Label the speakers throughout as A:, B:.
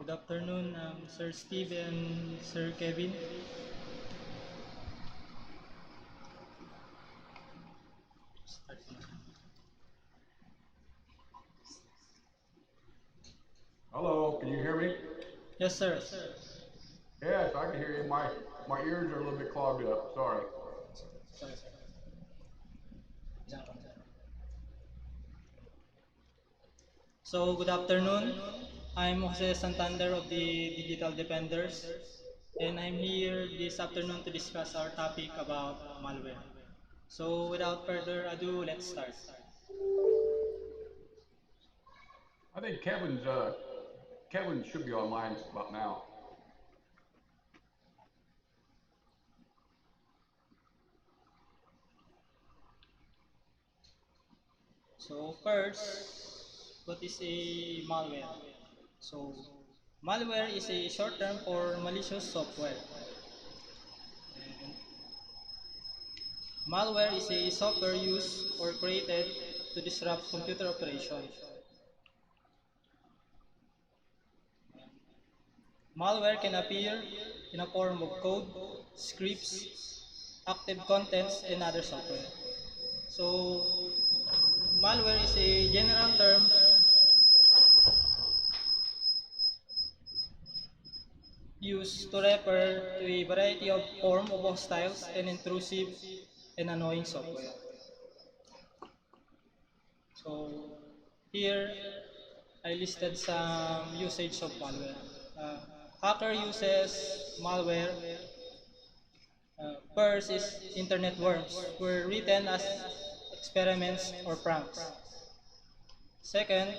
A: Good afternoon, Sir Steve and Sir Kevin.
B: Hello, can you hear me?
A: Yes, sir.
B: Yes, I can hear you. My ears are a little bit clogged up. Sorry.
A: So, good afternoon. I'm Jose Santander of the Digital Defenders, and I'm here this afternoon to discuss our topic about malware. So, without further ado, let's start.
B: I think Kevin should be online about now.
A: So, first, what is a malware? So, malware is a short term for malicious software. Malware is a software used or created to disrupt computer operation. Malware can appear in a form of code, scripts, active contents, and other software. So, malware is a general term used to refer to a variety of form of hostile and intrusive and annoying software. So, here I listed some usage of malware. Uh, Hacker uses malware. First is internet worms, were written as experiments or pranks. Second,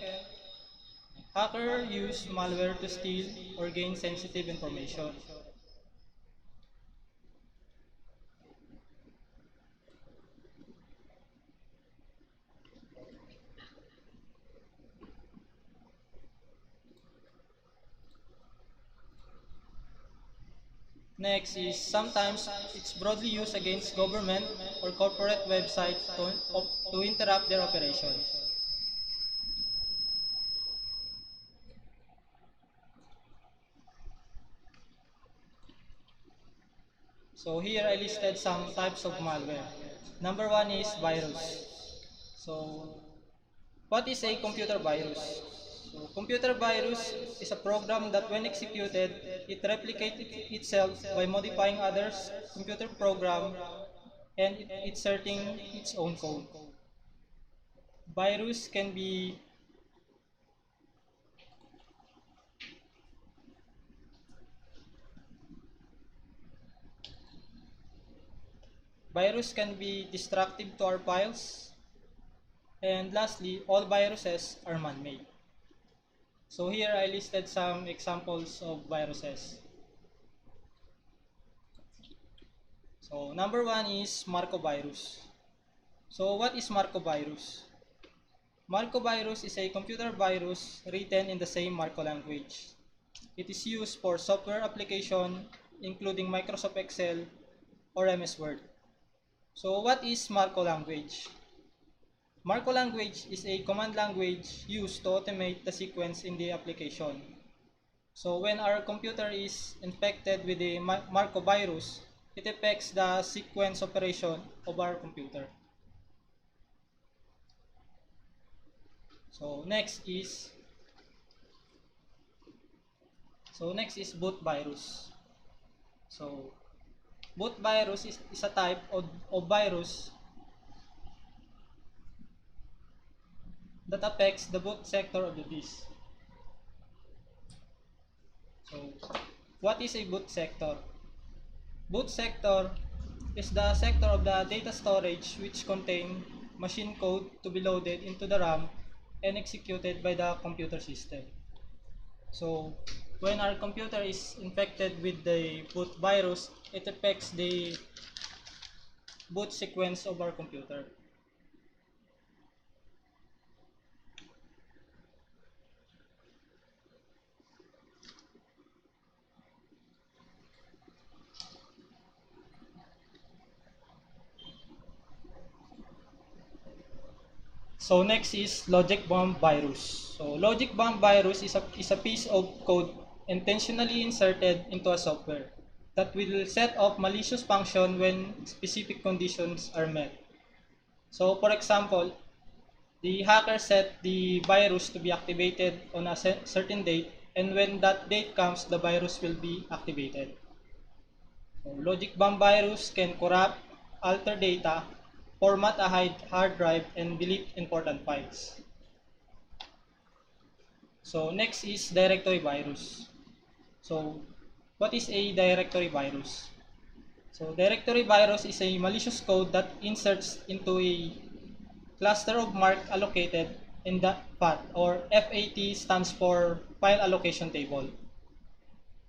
A: hacker use malware to steal or gain sensitive information. Next is sometimes it's broadly used against government or corporate websites to interrupt their operations. So here I listed some types of malware. Number one is virus. So what is a computer virus? So computer virus is a program that when executed, it replicates itself by modifying others' computer program and inserting its own code. Virus can be virus can be destructive to our files. And lastly, all viruses are man-made. So here I listed some examples of viruses. So number one is Marcovirus. So what is Marcovirus? Marcovirus is a computer virus written in the same Marco language. It is used for software application including Microsoft Excel or MS Word. So what is Marco language? Marco language is a command language used to automate the sequence in the application. So when our computer is infected with the Marco virus, it affects the sequence operation of our computer. So next is boot virus. So boot virus is a type of virus that affects the boot sector of the disk. So what is a boot sector? Boot sector is the sector of the data storage which contain machine code to be loaded into the RAM and executed by the computer system. So when our computer is infected with the boot virus, it affects the boot sequence of our computer. So next is logic bomb virus. So logic bomb virus is a piece of code intentionally inserted into a software that will set off malicious function when specific conditions are met. So for example, the hacker set the virus to be activated on a certain date, and when that date comes, the virus will be activated. So logic bomb virus can corrupt, alter data, format a hard drive, and delete important files. So next is directory virus. So what is a directory virus? So directory virus is a malicious code that inserts into a cluster of mark allocated in the FAT, or FAT stands for file allocation table.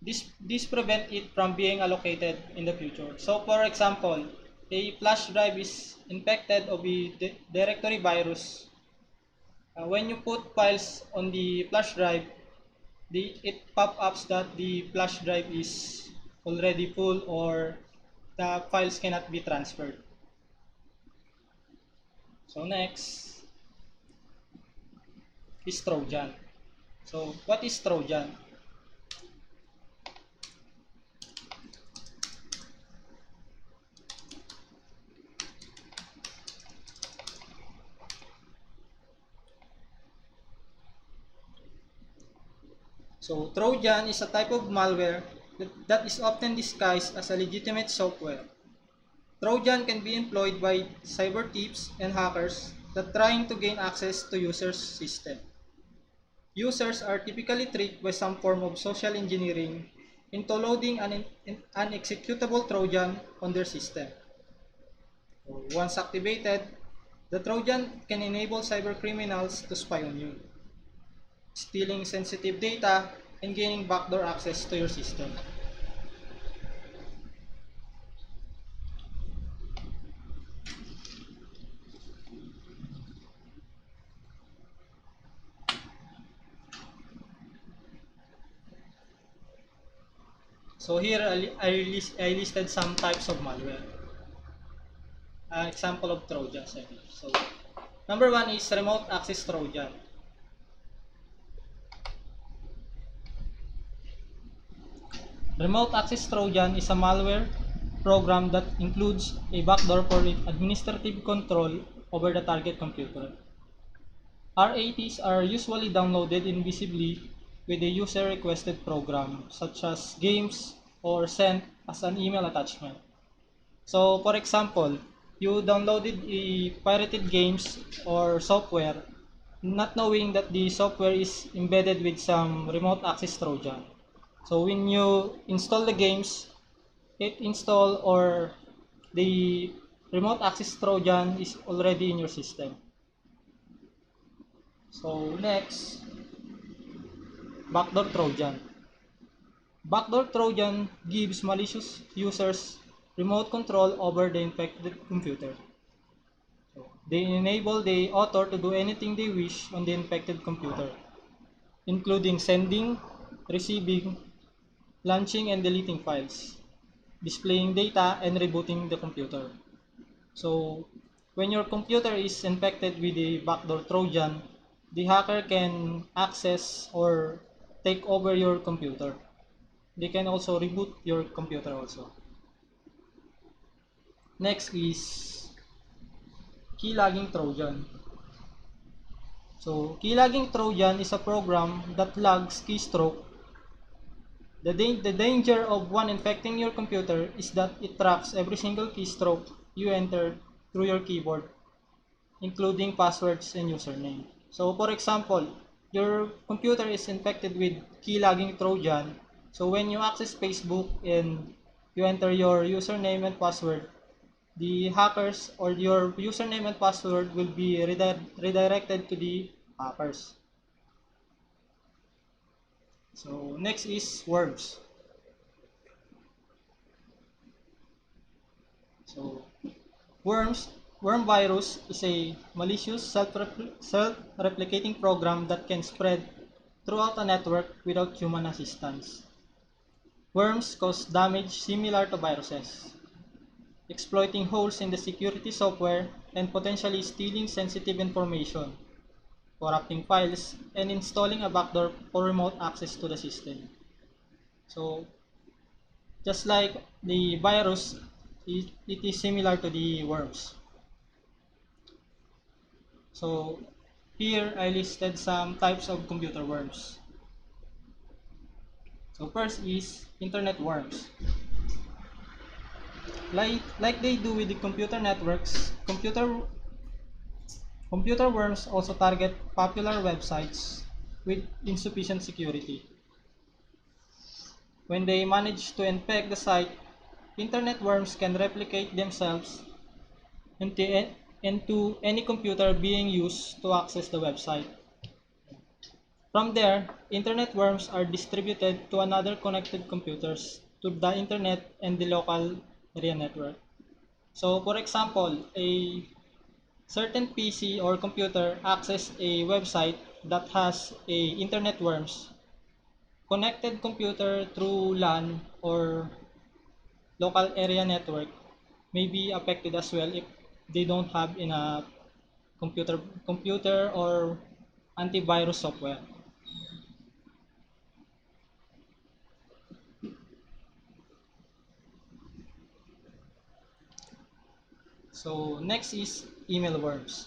A: This prevents it from being allocated in the future. So for example, a flash drive is infected of a directory virus. When you put files on the flash drive, it pop-ups that the flash drive is already full or the files cannot be transferred. So next is Trojan. So what is Trojan? So Trojan is a type of malware that is often disguised as a legitimate software. Trojan can be employed by cyber thieves and hackers that trying to gain access to users' system. Users are typically tricked by some form of social engineering into loading an executable Trojan on their system. Once activated, the Trojan can enable cybercriminals to spy on you, stealing sensitive data and gaining backdoor access to your system. So here I listed some types of malware. Example of Trojans. So number one is remote access Trojan. Remote access Trojan is a malware program that includes a backdoor for administrative control over the target computer. RATs are usually downloaded invisibly with a user-requested program, such as games, or sent as an email attachment. So, for example, you downloaded a pirated games or software, not knowing that the software is embedded with some remote access Trojan. So when you install the games, it install or the remote access Trojan is already in your system. So next, backdoor Trojan. Backdoor Trojan gives malicious users remote control over the infected computer. They enable the author to do anything they wish on the infected computer, including sending, receiving, launching and deleting files, displaying data, and rebooting the computer. So, when your computer is infected with a backdoor Trojan, the hacker can access or take over your computer. They can also reboot your computer also. Next is keylogging Trojan. So, keylogging Trojan is a program that logs keystroke. The danger of one infecting your computer is that it tracks every single keystroke you enter through your keyboard, including passwords and username. So, for example, your computer is infected with keylogging Trojan. So, when you access Facebook and you enter your username and password, the hackers or your username and password will be redirected to the hackers. So next is worms. So worm virus is a malicious self-replicating program that can spread throughout a network without human assistance. Worms cause damage similar to viruses, exploiting holes in the security software and potentially stealing sensitive information, corrupting files, and installing a backdoor for remote access to the system. So, just like the virus, it is similar to the worms. So, here I listed some types of computer worms. So, first is internet worms. Like they do with the computer networks, computer worms also target popular websites with insufficient security. When they manage to infect the site, internet worms can replicate themselves into any computer being used to access the website. From there, internet worms are distributed to another connected computers to the internet and the local area network. So, for example, a certain PC or computer access a website that has a internet worms. Connected computer through LAN or local area network may be affected as well if they don't have enough computer or antivirus software. So next is email worms.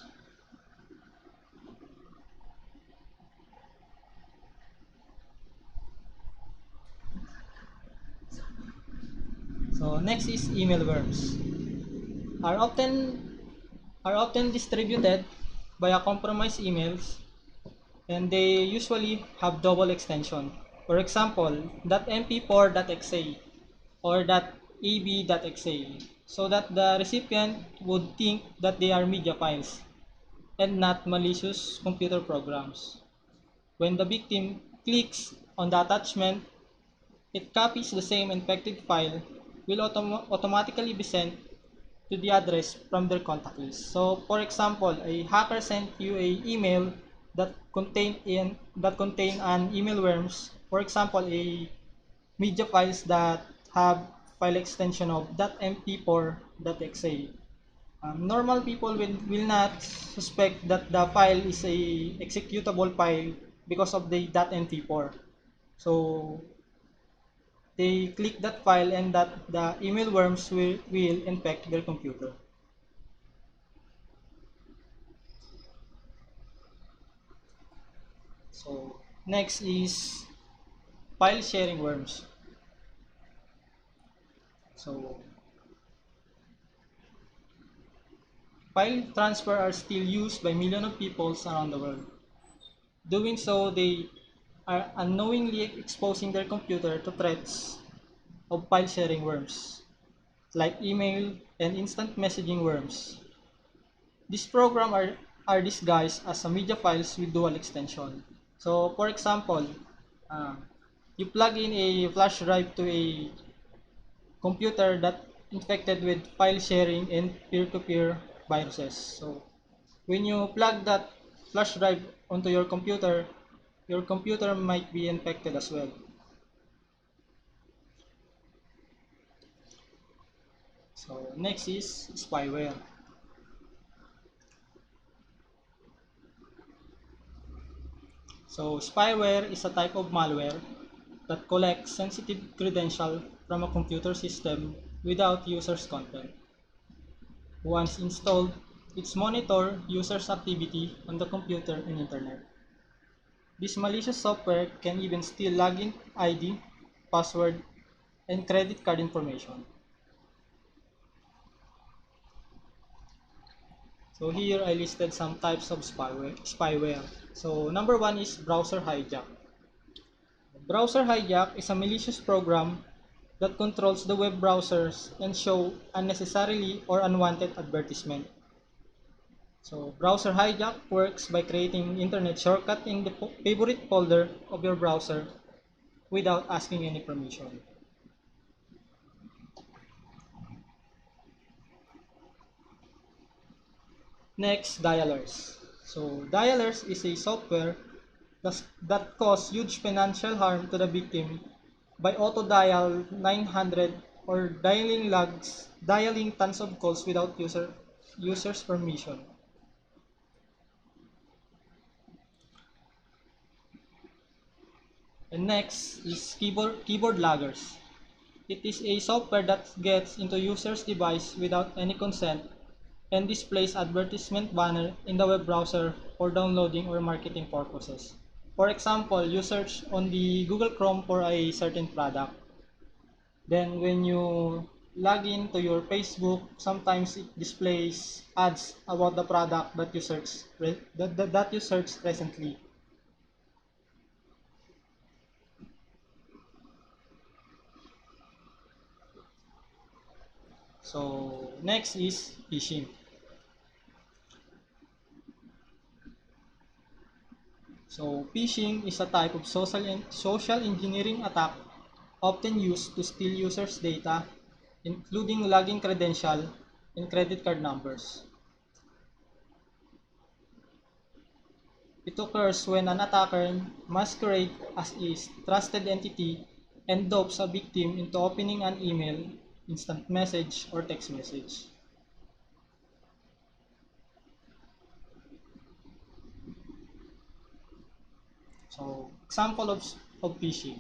A: So next is email worms. Are often are often distributed via compromised emails and they usually have double extension. For example, .mp4.exe or .ab.exe so that the recipient would think that they are media files and not malicious computer programs. When the victim clicks on the attachment, it copies the same infected file will automatically be sent to the address from their contact list. So, for example, a hacker sent you a email that contain an email worms. For example, a media files that have file extension of .mp4.exe. Normal people will not suspect that the file is a executable file because of the .mp4. So they click that file and that the email worms will infect their computer. So next is file sharing worms. So file transfer are still used by millions of people around the world. Doing so, they are unknowingly exposing their computer to threats of file sharing worms like email, and instant messaging worms. These programs are disguised as a media files with dual extension. So, for example, uh, you plug in a flash drive to a computer that infected with file sharing and peer-to-peer viruses. So, when you plug that flash drive onto your computer might be infected as well. So, next is spyware. So, spyware is a type of malware that collects sensitive credentials from a computer system without users' consent. Once installed, it monitors users' activity on the computer and internet. This malicious software can even steal login ID, password, and credit card information. So here I listed some types of spyware. So number one is browser hijack. Browser hijack is a malicious program that controls the web browsers and show unnecessarily or unwanted advertisement. So browser hijack works by creating internet shortcut in the favorite folder of your browser without asking any permission. Next, dialers. So dialers is a software that cause huge financial harm to the victim by auto-dial 900 or dialing tons of calls without user's permission. And next is keyboard loggers. It is a software that gets into user's device without any consent and displays advertisement banner in the web browser for downloading or marketing purposes. For example, you search on the Google Chrome for a certain product. Then when you log in to your Facebook, sometimes it displays ads about the product that you searched recently. So next is phishing. So phishing is a type of social engineering attack often used to steal users' data, including login credential and credit card numbers. It occurs when an attacker masquerades as a trusted entity and dupes a victim into opening an email, instant message, or text message. So, example of phishing.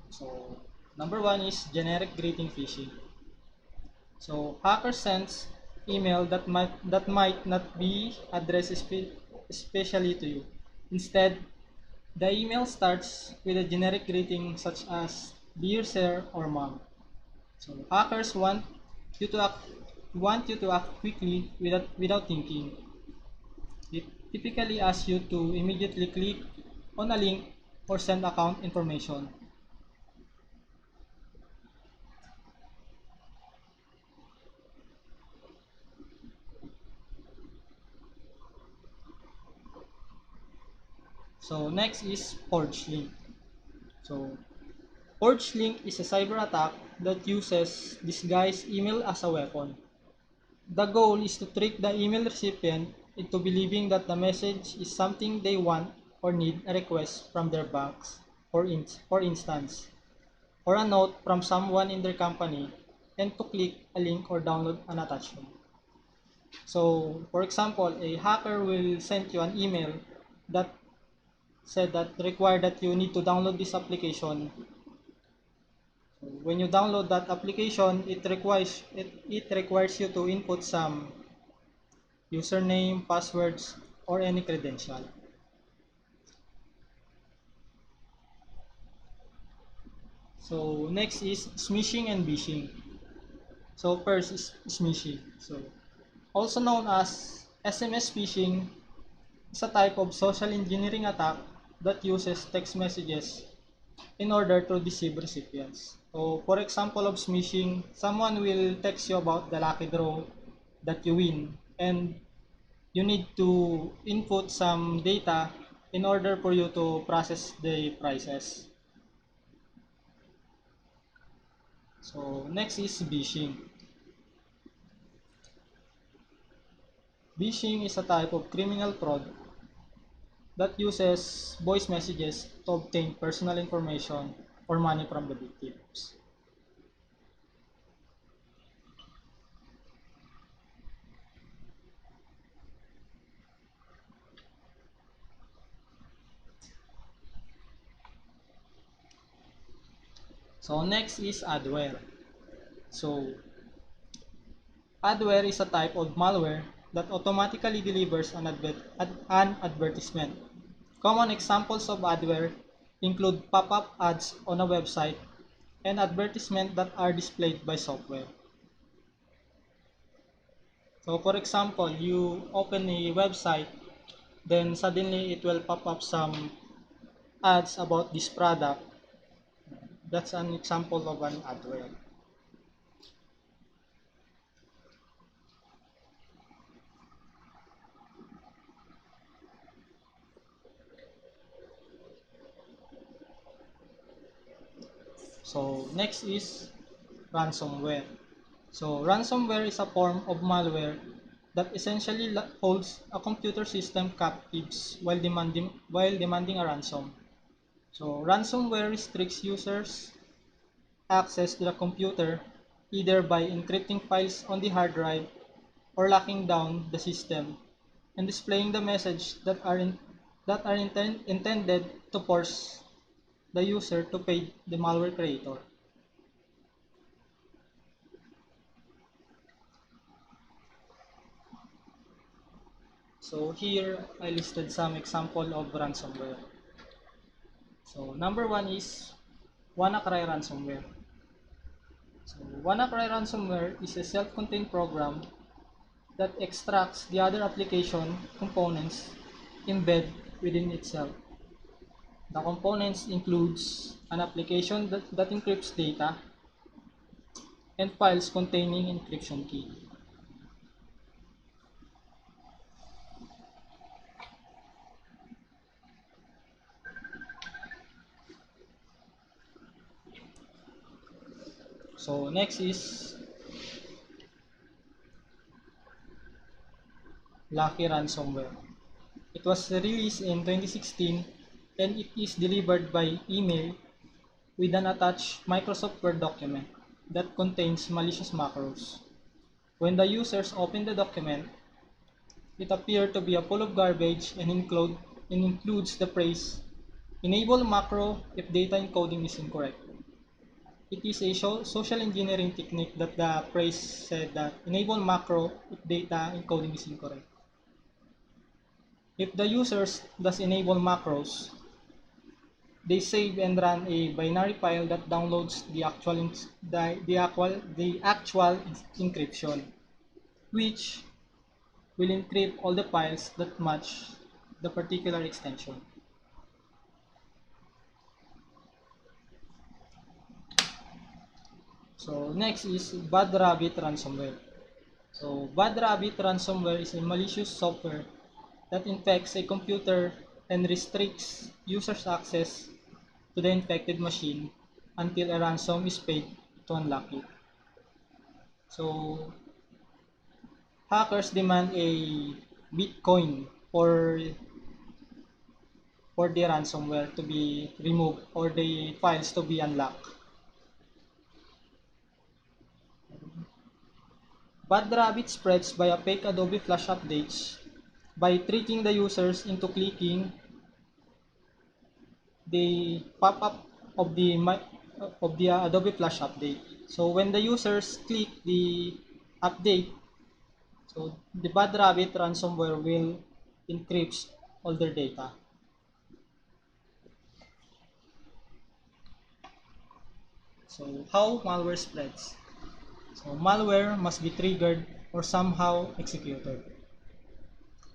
A: So, number one is generic greeting phishing. So, hacker sends email that might not be addressed especially to you. Instead, the email starts with a generic greeting such as dear sir or mom. So, hackers you to act want you to act quickly without thinking. It typically asks you to immediately click on a link or send account information. So next is forged link. So forged link is a cyber attack that uses disguised email as a weapon. The goal is to trick the email recipient into believing that the message is something they want or need a request from their banks, for instance, or a note from someone in their company, and to click a link or download an attachment. So, for example, a hacker will send you an email that said that require that you need to download this application. When you download that application, it requires you to input some username, passwords, or any credential. So next is smishing and phishing. So first is smishing. So also known as SMS phishing is a type of social engineering attack that uses text messages in order to deceive recipients. So, for example of smishing, someone will text you about the lucky draw that you win, and you need to input some data in order for you to process the prices. So, next is phishing. Phishing is a type of criminal fraud that uses voice messages to obtain personal information or money from the victims. So next is adware. So adware is a type of malware that automatically delivers an advertisement. Common examples of adware include pop-up ads on a website and advertisements that are displayed by software. So for example, you open a website, then suddenly it will pop up some ads about this product. That's an example of an adware. So next is ransomware. So ransomware is a form of malware that essentially holds a computer system captives while demanding a ransom. So ransomware restricts users' access to the computer either by encrypting files on the hard drive or locking down the system and displaying the message that are intended to force the user to pay the malware creator. So here I listed some example of ransomware. So number one is WannaCry ransomware. So WannaCry ransomware is a self-contained program that extracts the other application components embed within itself. The components includes an application that encrypts data and files containing encryption key. So next is Lucky ransomware. It was released in 2016 and it is delivered by email with an attached Microsoft Word document that contains malicious macros. When the users open the document, it appears to be a full of garbage and includes the phrase enable macro if data encoding is incorrect. It is a social engineering technique that the phrase said that enable macro if data encoding is incorrect. If the users thus enable macros, they save and run a binary file that downloads the actual encryption, which will encrypt all the files that match the particular extension. So next is Bad Rabbit ransomware. So Bad Rabbit ransomware is a malicious software that infects a computer and restricts users' access to the infected machine until a ransom is paid to unlock it. So hackers demand a Bitcoin for the ransomware to be removed or the files to be unlocked. Bad Rabbit spreads via fake Adobe Flash updates by tricking the users into clicking the pop-up of the Adobe Flash update. So when the users click the update, so the Bad Rabbit ransomware will encrypt all their data. So how malware spreads? So malware must be triggered or somehow executed.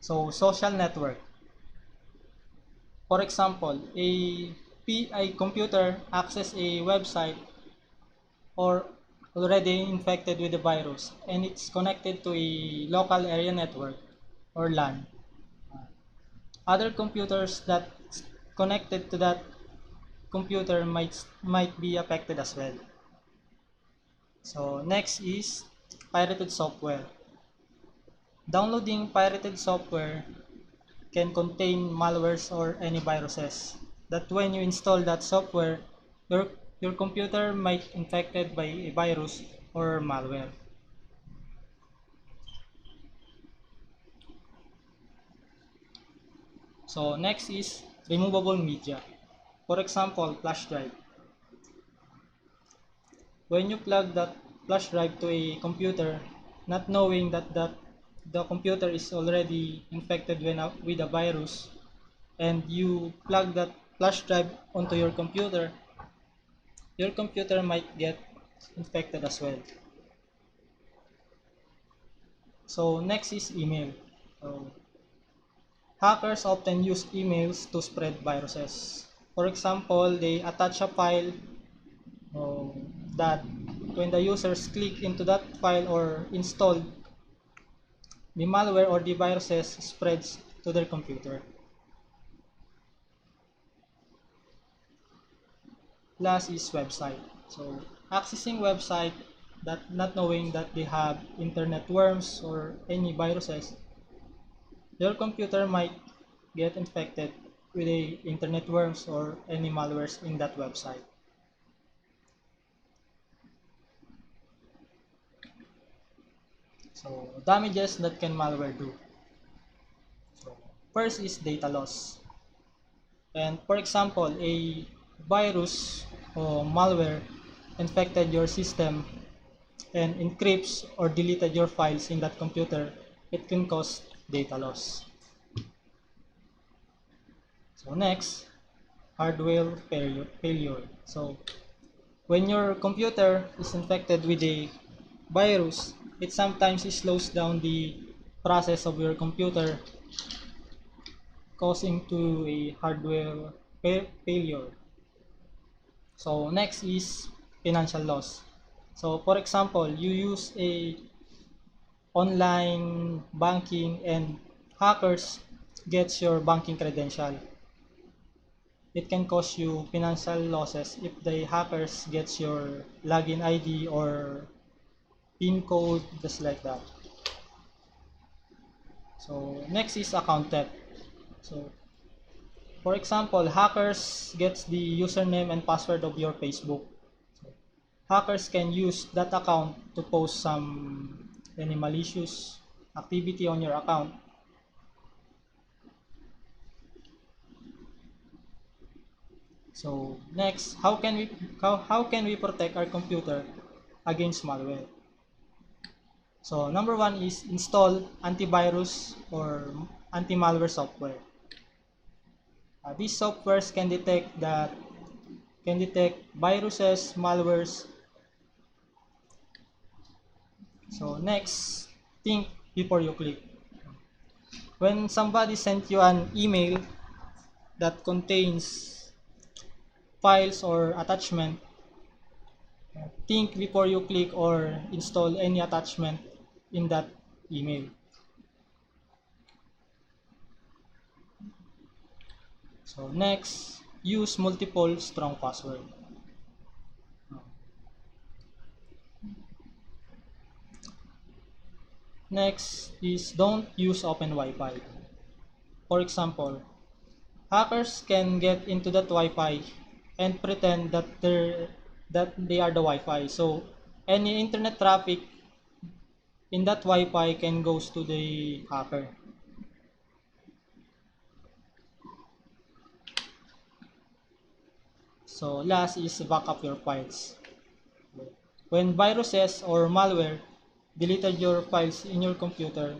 A: So social network. For example, a computer access a website or already infected with the virus and it's connected to a local area network or LAN. Other computers that connected to that computer might be affected as well. So next is pirated software. Downloading pirated software can contain malwares or any viruses that when you install that software, your, your computer might infected by a virus or malware. So next is removable media. For example, flash drive. When you plug that flash drive to a computer, not knowing that the computer is already infected with a virus, and you plug that flash drive onto your computer might get infected as well. So next is email. So, hackers often use emails to spread viruses. For example, they attach a file that when the users click into that file or install, the malware or the viruses spreads to their computer. Last is website. So accessing website that not knowing that they have internet worms or any viruses, your computer might get infected with a internet worms or any malwares in that website. So damages that can malware do. So first is data loss. And for example, a virus or malware infected your system and encrypts or deleted your files in that computer, it can cause data loss. So next, hardware failure. So when your computer is infected with a virus, it sometimes slows down the process of your computer, causing to a hardware failure. So next is financial loss. So for example, you use a online banking and hackers gets your banking credential. It can cause you financial losses if the hackers gets your login ID or PIN code, just like that. So next is account theft. So for example, hackers gets the username and password of your Facebook. So, hackers can use that account to post some any malicious activity on your account. So next, how can we protect our computer against malware? So number one is install antivirus or anti-malware software. These softwares can detect viruses, malwares. So next, think before you click. When somebody sent you an email that contains files or attachment, think before you click or install any attachment in that email. So next, use multiple strong password. Next is don't use open Wi-Fi. For example, hackers can get into that Wi-Fi and pretend that they are the Wi-Fi. So any internet traffic in that Wi-Fi can goes to the hacker. So last is back up your files. When viruses or malware deleted your files in your computer,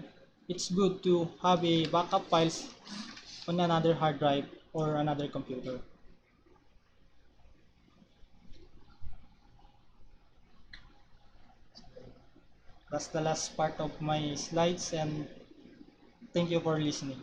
A: it's good to have a backup files on another hard drive or another computer. That's the last part of my slides and thank you for listening.